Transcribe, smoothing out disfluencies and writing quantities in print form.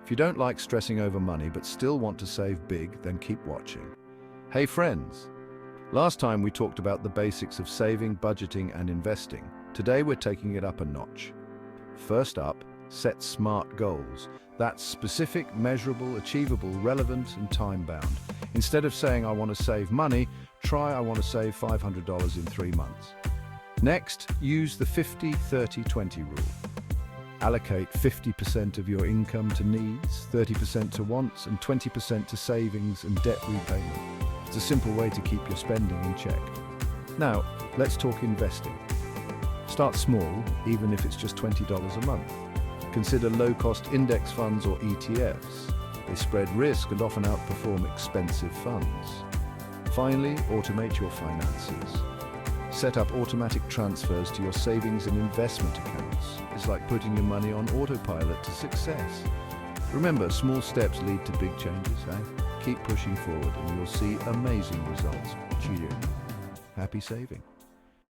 If you don't like stressing over money but still want to save big, then keep watching. Hey friends! Last time we talked about the basics of saving, budgeting, and investing. Today we're taking it up a notch. First up, set SMART goals. That's specific, measurable, achievable, relevant, and time-bound. Instead of saying I want to save money, try I want to save $500 in 3 months. Next, use the 50-30-20 rule. Allocate 50% of your income to needs, 30% to wants, and 20% to savings and debt repayment. It's a simple way to keep your spending in check. Now, let's talk investing. Start small, even if it's just $20 a month. Consider low-cost index funds or ETFs. They spread risk and often outperform expensive funds. Finally, automate your finances. Set up automatic transfers to your savings and investment accounts. It's like putting your money on autopilot to success. Remember, small steps lead to big changes, eh? Keep pushing forward and you'll see amazing results. Cheerio. Happy saving.